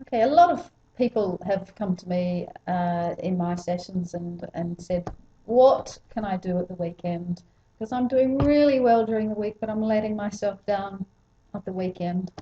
Okay, a lot of people have come to me in my sessions and said, what can I do at the weekend? Because I'm doing really well during the week, but I'm letting myself down at the weekend.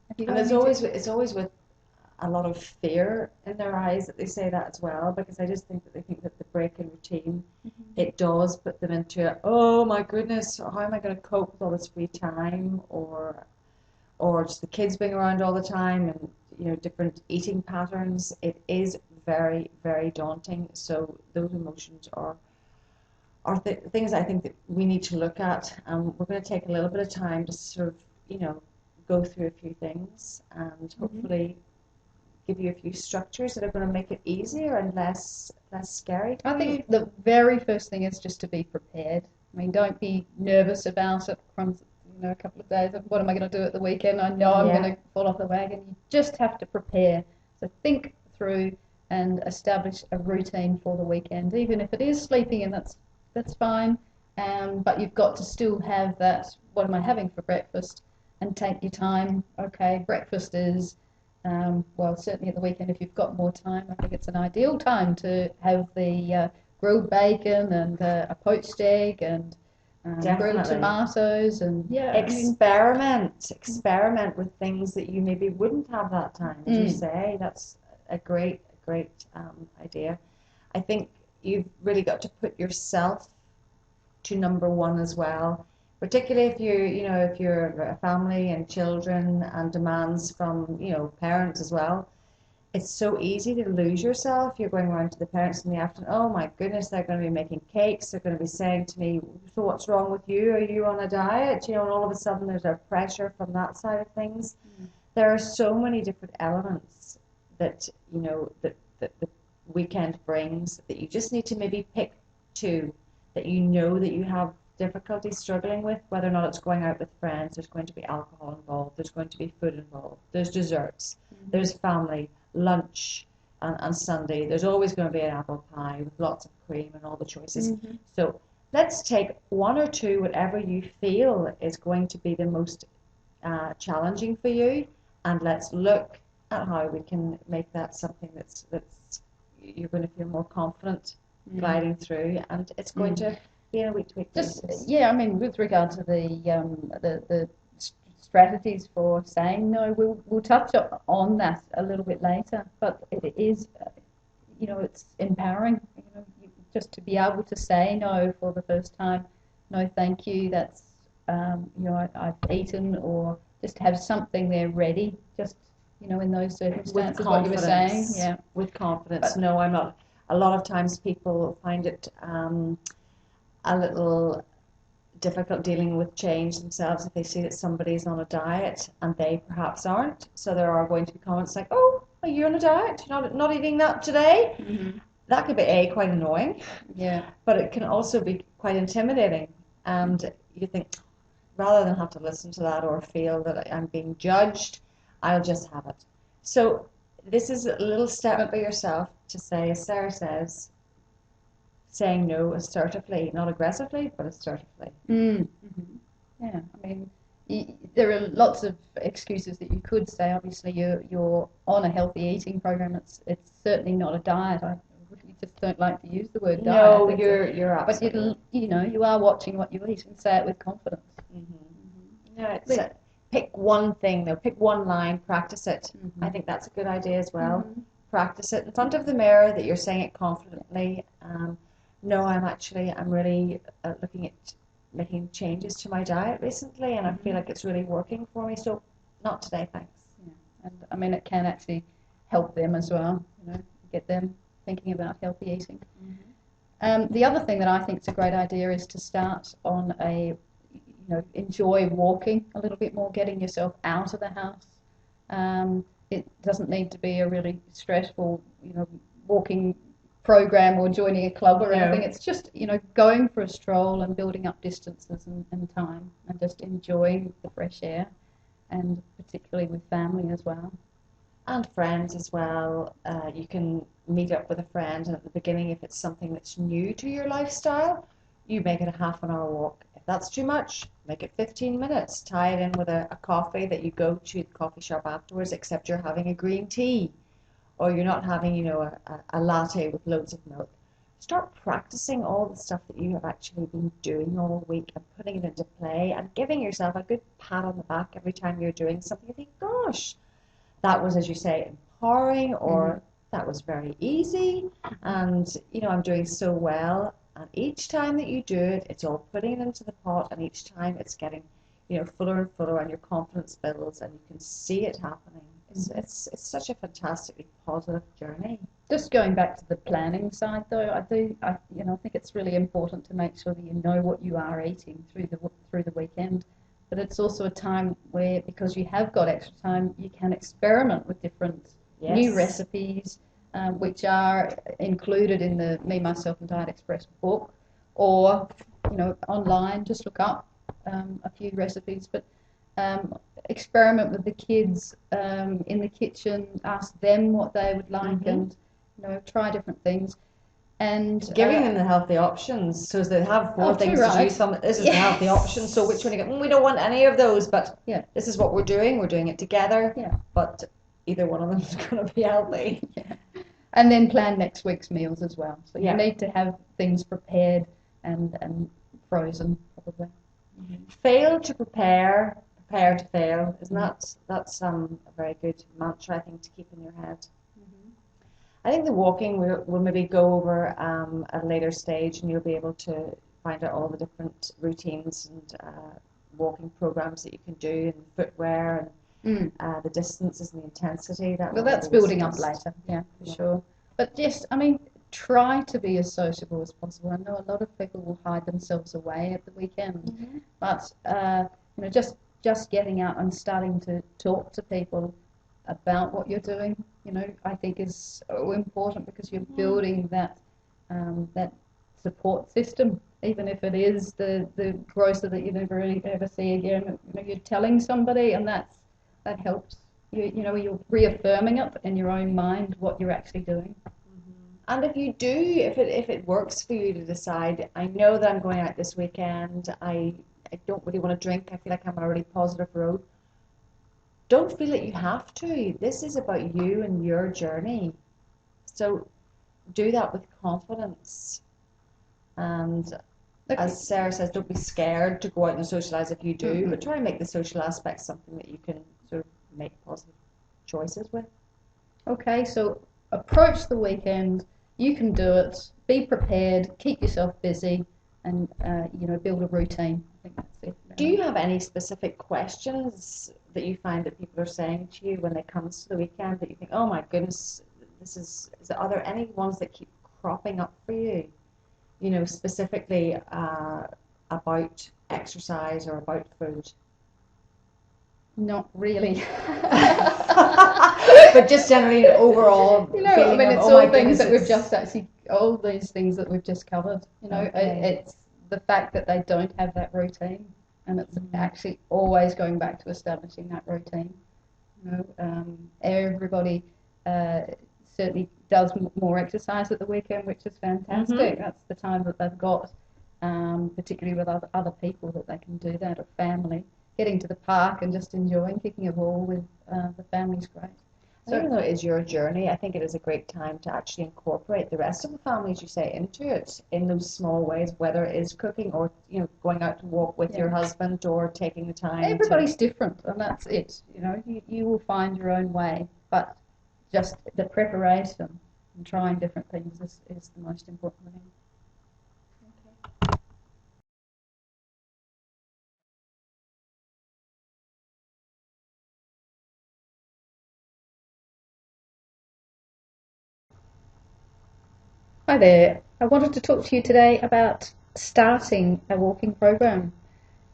Have you And got any tips? it's always with a lot of fear in their eyes that they say that as well, because I just think that they think that the break in routine, it does put them into, oh my goodness, how am I going to cope with all this free time, or just the kids being around all the time, and different eating patterns. It is very, very daunting. So those emotions are things I think that we need to look at. We're going to take a little bit of time to sort of, go through a few things and hopefully give you a few structures that are going to make it easier and less scary I for you. think the very first thing is just to be prepared. I mean, don't be nervous about it from a couple of days of what am I going to do at the weekend? I know I'm Yeah. going to fall off the wagon. You just have to prepare. So think through and establish a routine for the weekend, even if it is sleeping in. That's fine. But you've got to still have that. What am I having for breakfast? And take your time. Okay, breakfast is well, certainly at the weekend, if you've got more time, I think it's an ideal time to have the grilled bacon and a poached egg and grilled Definitely. tomatoes and yeah, I mean, Experiment with things that you maybe wouldn't have that time. As you say, that's a great idea. I think you've really got to put yourself to number one as well, particularly if if you're a family and children and demands from, parents as well. It's so easy to lose yourself. You're going around to the parents in the afternoon. Oh my goodness, they're going to be making cakes. They're going to be saying to me, "So what's wrong with you? Are you on a diet?" And all of a sudden there's a pressure from that side of things. There are so many different elements that that the weekend brings that you just need to maybe pick two that that you have difficulty struggling with, whether or not it's going out with friends. There's going to be alcohol involved. There's going to be food involved. There's desserts. There's family lunch and Sunday. There's always going to be an apple pie with lots of cream and all the choices. So let's take one or two, whatever you feel is going to be the most challenging for you, and let's look at how we can make that something that's you're going to feel more confident gliding through, and it's going to be on a week-to-week just basis. yeah, I mean, with regard to the strategies for saying no, we'll touch on that a little bit later. But it is, it's empowering, just to be able to say no for the first time. No, thank you. That's, I've eaten, or just have something there ready. Just, in those circumstances, what you were saying. Yeah. With confidence. But, No, I'm not. A lot of times people find it a little difficult dealing with change themselves if they see that somebody's on a diet and they perhaps aren't. So there are going to be comments like, "Oh, are you on a diet? You're not eating that today?" That could be quite annoying, yeah. but it can also be quite intimidating. And you think, rather than have to listen to that or feel that I'm being judged, I'll just have it. So this is a little step for yourself to say, as Sarah says, saying no assertively, not aggressively, but assertively. Yeah, I mean, there are lots of excuses that you could say. Obviously, you're on a healthy eating program. It's certainly not a diet. I really just don't like to use the word diet. No, you're But absolutely. you are watching what you eat and say it with confidence. Yeah, pick one thing though, pick one line, practice it. I think that's a good idea as well. Practice it in front of the mirror that you're saying it confidently. No, I'm really looking at making changes to my diet recently, and I feel like it's really working for me. So, not today, thanks. Yeah. And I mean, it can actually help them as well. Get them thinking about healthy eating. The other thing that I think is a great idea is to start on enjoy walking a little bit more, getting yourself out of the house. It doesn't need to be a really stressful, walking program or joining a club or anything. It's just, going for a stroll and building up distances and time and just enjoying the fresh air, and particularly with family as well. And friends as well. You can meet up with a friend, and at the beginning, if it's something that's new to your lifestyle, you make it a half an hour walk. If that's too much, make it 15 minutes. Tie it in with a coffee that you go to the coffee shop afterwards, except you're having a green tea, or you're not having, a latte with loads of milk. Start practicing all the stuff that you have actually been doing all week and putting it into play and giving yourself a good pat on the back every time you're doing something. You think, gosh, that was, as you say, empowering, or that was very easy, and I'm doing so well. And each time that you do it, it's all putting it into the pot, and each time it's getting, fuller and fuller, and your confidence builds, and you can see it happening. It's such a fantastically positive journey. Just going back to the planning side, though, I think it's really important to make sure that you know what you are eating through the weekend. But it's also a time where, because you have got extra time, you can experiment with different new recipes, which are included in the Me, Myself and Diet Express book, or online. Just look up a few recipes, but experiment with the kids in the kitchen. Ask them what they would like, and try different things. And giving them the healthy options, so they have four things to choose from. This is the healthy option. So which one you get? We don't want any of those, but this is what we're doing. We're doing it together. Yeah. But either one of them is going to be healthy. Yeah. And then plan next week's meals as well. So you need to have things prepared and frozen, probably. Fail to prepare, prepare to fail. Isn't that's a very good mantra, I think, to keep in your head. I think the walking we'll maybe go over at a later stage, and you'll be able to find out all the different routines and walking programs that you can do, and the footwear, and the distances and the intensity. That's building up later, for sure. But yes, try to be as sociable as possible. I know a lot of people will hide themselves away at the weekend, but just getting out and starting to talk to people about what you're doing, I think is so important, because you're building that support system, even if it is the grocer that you never really ever see again. You're telling somebody, and that helps. You're reaffirming it in your own mind what you're actually doing. And if you do, if it works for you to decide, I know that I'm going out this weekend, I don't really want to drink, I feel like I'm on a really positive road. Don't feel that you have to. This is about you and your journey. So do that with confidence. And as Sarah says, don't be scared to go out and socialise if you do, but try and make the social aspect something that you can sort of make positive choices with. Okay, so approach the weekend. You can do it. Be prepared. Keep yourself busy, and build a routine. I think that's it. Do you have any specific questions that you find that people are saying to you when it comes to the weekend that you think, oh my goodness, are there any ones that keep cropping up for you? Specifically about exercise or about food? Not really. But just generally overall it's all things that we've just all these things that we've just covered. It's the fact that they don't have that routine, and it's actually always going back to establishing that routine. Everybody certainly does more exercise at the weekend, which is fantastic. That's the time that they've got, particularly with other people, that they can do that, or family. Getting to the park and just enjoying kicking a ball with the family's great. So even though it is your journey, I think it is a great time to actually incorporate the rest of the family, as you say, into it in those small ways, whether it is cooking or going out to walk with your husband, or taking the time. Everybody's different, and that's it. You will find your own way, but just the preparation and trying different things is the most important thing. Hi there. I wanted to talk to you today about starting a walking program.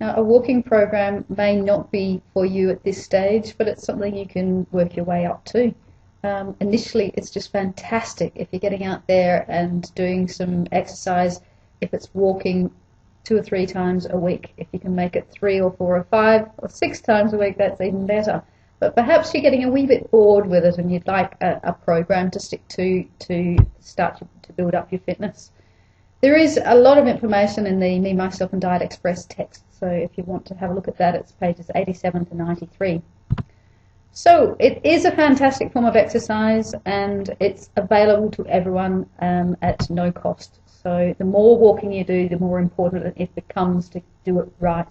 Now, a walking program may not be for you at this stage, but it's something you can work your way up to. Initially, it's just fantastic if you're getting out there and doing some exercise. If it's walking 2 or 3 times a week, if you can make it 3 or 4 or 5 or 6 times a week, that's even better. But perhaps you're getting a wee bit bored with it, and you'd like a program to stick to start to build up your fitness. There is a lot of information in the Me, Myself and Diet Express text, so if you want to have a look at that, it's pages 87 to 93. So it is a fantastic form of exercise, and it's available to everyone at no cost. So the more walking you do, the more important it becomes to do it right.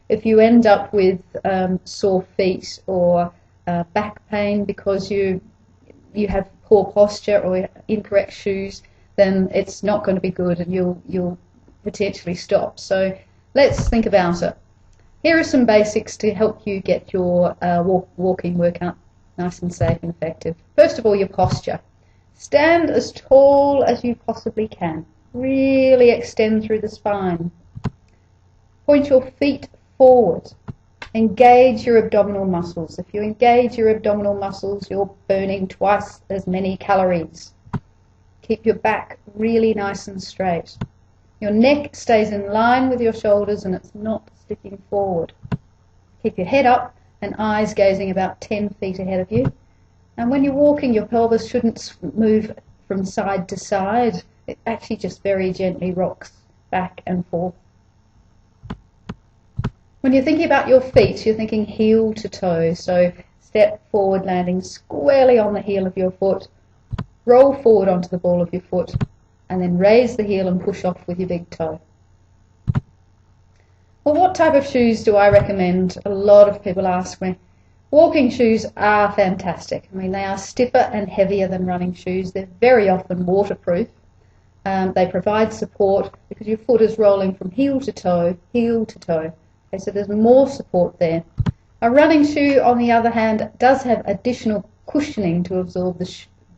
If you end up with sore feet or back pain because you have poor posture or incorrect shoes, then it's not going to be good, and you'll potentially stop. So let's think about it. Here are some basics to help you get your walking workout nice and safe and effective. First of all, your posture. Stand as tall as you possibly can. Really extend through the spine. Point your feet forward. Engage your abdominal muscles. If you engage your abdominal muscles, you're burning twice as many calories. Keep your back really nice and straight. Your neck stays in line with your shoulders and it's not sticking forward. Keep your head up and eyes gazing about 10 feet ahead of you. And when you're walking, your pelvis shouldn't move from side to side. It actually just very gently rocks back and forth. When you're thinking about your feet, you're thinking heel to toe. So step forward, landing squarely on the heel of your foot. Roll forward onto the ball of your foot, and then raise the heel and push off with your big toe. Well, what type of shoes do I recommend? A lot of people ask me. Walking shoes are fantastic. I mean, they are stiffer and heavier than running shoes. They're very often waterproof. They provide support because your foot is rolling from heel to toe, heel to toe. Okay, so there's more support there. A running shoe, on the other hand, does have additional cushioning to absorb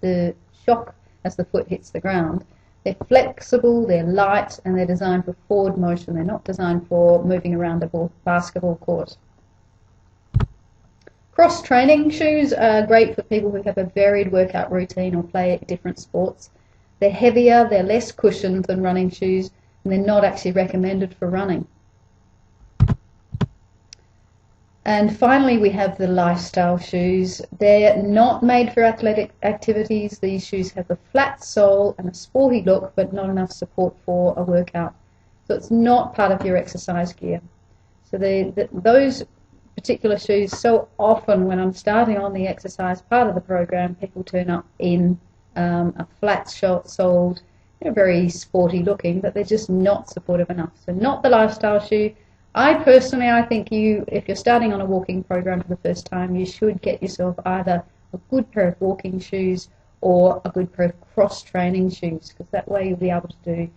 the shock as the foot hits the ground. They're flexible, they're light, and they're designed for forward motion. They're not designed for moving around a basketball court. Cross-training shoes are great for people who have a varied workout routine or play different sports. They're heavier, they're less cushioned than running shoes, and they're not actually recommended for running. And finally, we have the lifestyle shoes. They're not made for athletic activities. These shoes have a flat sole and a sporty look, but not enough support for a workout. So it's not part of your exercise gear. So those particular shoes, so often when I'm starting on the exercise part of the program, people turn up in a flat soled, very sporty looking, but they're just not supportive enough. So not the lifestyle shoe. I think if you're starting on a walking program for the first time, you should get yourself either a good pair of walking shoes or a good pair of cross-training shoes, because that way you'll be able to do,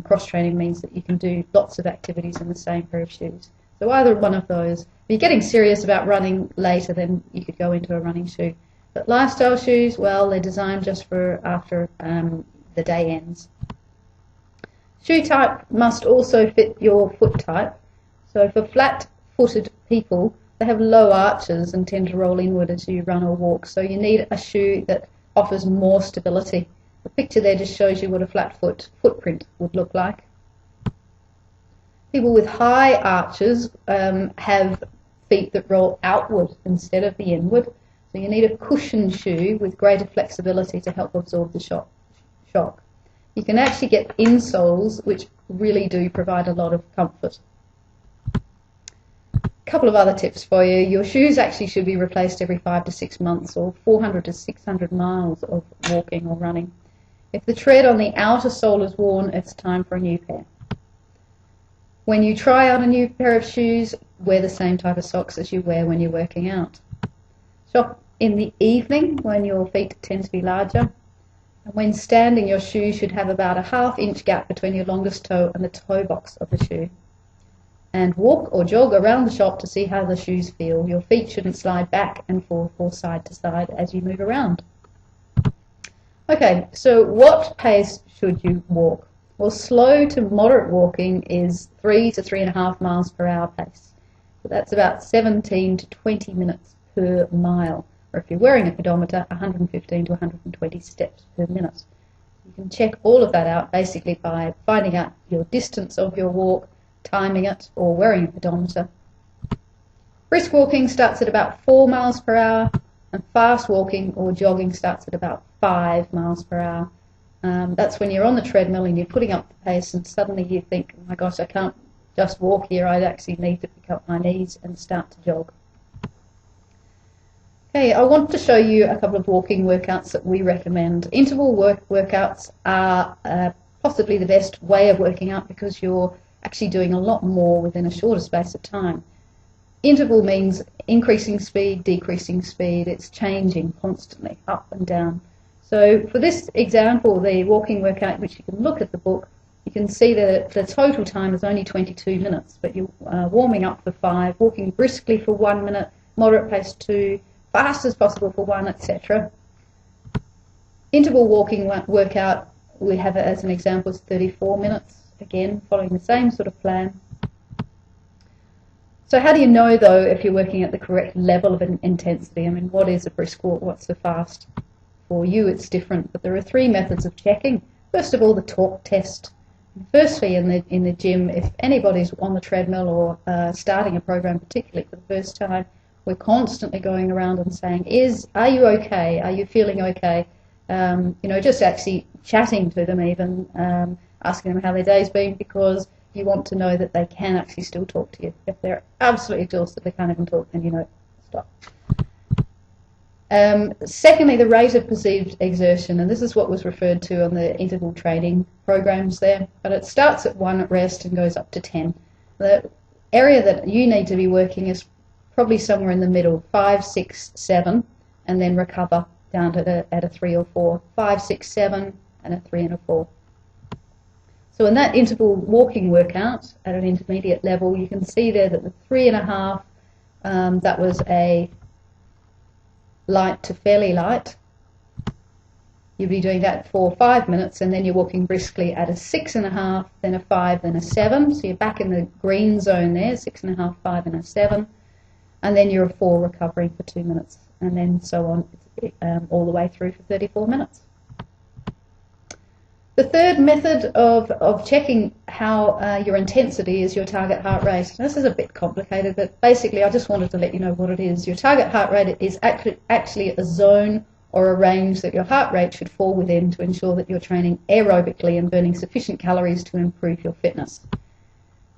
cross-training means that you can do lots of activities in the same pair of shoes. So either one of those. If you're getting serious about running later, then you could go into a running shoe. But lifestyle shoes, well, they're designed just for after the day ends. Shoe type must also fit your foot type. So for flat-footed people, they have low arches and tend to roll inward as you run or walk. So you need a shoe that offers more stability. The picture there just shows you what a flat footprint would look like. People with high arches have feet that roll outward instead of the inward. So you need a cushioned shoe with greater flexibility to help absorb the shock. You can actually get insoles which really do provide a lot of comfort. Couple of other tips for you. Your shoes actually should be replaced every 5 to 6 months or 400 to 600 miles of walking or running. If the tread on the outer sole is worn, it's time for a new pair. When you try out a new pair of shoes, wear the same type of socks as you wear when you're working out. Shop in the evening when your feet tend to be larger. And when standing, your shoe should have about a ½ inch gap between your longest toe and the toe box of the shoe. And walk or jog around the shop to see how the shoes feel. Your feet shouldn't slide back and forth or side to side as you move around. Okay, so what pace should you walk? Well, slow to moderate walking is 3 to 3.5 miles per hour pace. So that's about 17 to 20 minutes per mile. Or if you're wearing a pedometer, 115 to 120 steps per minute. You can check all of that out basically by finding out your distance of your walk, timing it, or wearing a pedometer. Brisk walking starts at about 4 miles per hour, and fast walking or jogging starts at about 5 miles per hour. That's when you're on the treadmill and you're putting up the pace and suddenly you think, oh my gosh, I can't just walk here, I actually need to pick up my knees and start to jog. Okay, I want to show you a couple of walking workouts that we recommend. Interval workouts are possibly the best way of working out because you're actually doing a lot more within a shorter space of time. Interval means increasing speed, decreasing speed, it's changing constantly, up and down. So for this example, the walking workout, which you can look at the book, you can see that the total time is only 22 minutes, but you're warming up for 5, walking briskly for 1 minute, moderate pace 2, fast as possible for 1, etc. Interval walking workout, we have it as an example, is 34 minutes, again, following the same sort of plan. So how do you know, though, if you're working at the correct level of intensity? I mean, what is a brisk walk? What's the fast? For you, it's different, but there are 3 methods of checking. First of all, the talk test. Firstly, in the gym, if anybody's on the treadmill or starting a program, particularly for the first time, we're constantly going around and saying, are you okay? Are you feeling okay? Just actually chatting to them even, asking them how their day's been, because you want to know that they can actually still talk to you. If they're absolutely exhausted, they can't even talk, then stop. Secondly, the rate of perceived exertion, and this is what was referred to on the interval training programs there, but it starts at 1 at rest and goes up to 10. The area that you need to be working is probably somewhere in the middle, 5, 6, 7, and then recover down to at a 3 or 4. 5, 6, 7, and a 3 and a 4. So in that interval walking workout at an intermediate level, you can see there that the 3.5, that was a light to fairly light. You'll be doing that for 5 minutes, and then you're walking briskly at a 6.5, then a 5, then a 7. So you're back in the green zone there, 6.5, 5, and a 7. And then you're a 4 recovering for 2 minutes, and then so on all the way through for 34 minutes. The third method of checking how your intensity is your target heart rate. This is a bit complicated, but basically I just wanted to let you know what it is. Your target heart rate is actually a zone or a range that your heart rate should fall within to ensure that you're training aerobically and burning sufficient calories to improve your fitness.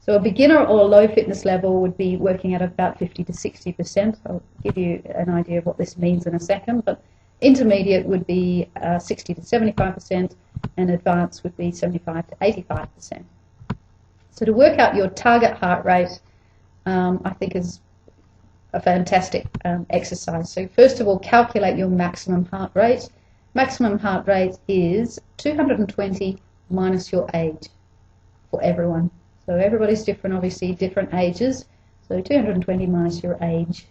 So a beginner or low fitness level would be working at about 50 to 60%. I'll give you an idea of what this means in a second, but intermediate would be 60 to 75%, and advanced would be 75 to 85%. So to work out your target heart rate, I think is a fantastic exercise. So first of all, calculate your maximum heart rate. Maximum heart rate is 220 minus your age for everyone. So everybody's different, obviously, different ages. So 220 minus your age.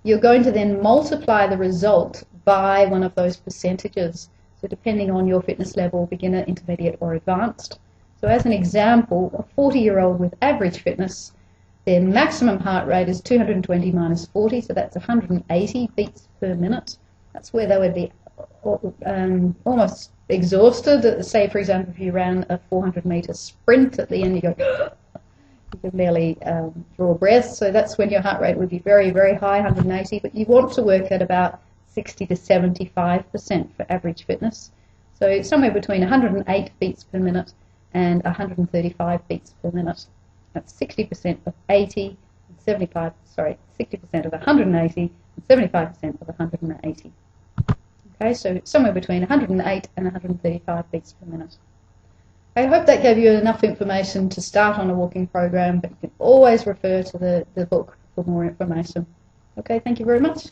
You're going to then multiply the result by one of those percentages. So depending on your fitness level, beginner, intermediate, or advanced. So as an example, a 40-year-old with average fitness, their maximum heart rate is 220 minus 40, so that's 180 beats per minute. That's where they would be almost exhausted. Say, for example, if you ran a 400-meter sprint, at the end you go, you can barely draw breath, so that's when your heart rate would be very, very high, 180, but you want to work at about 60 to 75% for average fitness. So somewhere between 108 beats per minute and 135 beats per minute. That's 60% of 80, 75, sorry, 60% of 180 and 75% of 180. Okay, so somewhere between 108 and 135 beats per minute. I hope that gave you enough information to start on a walking program, but you can always refer to the book for more information. Okay, thank you very much.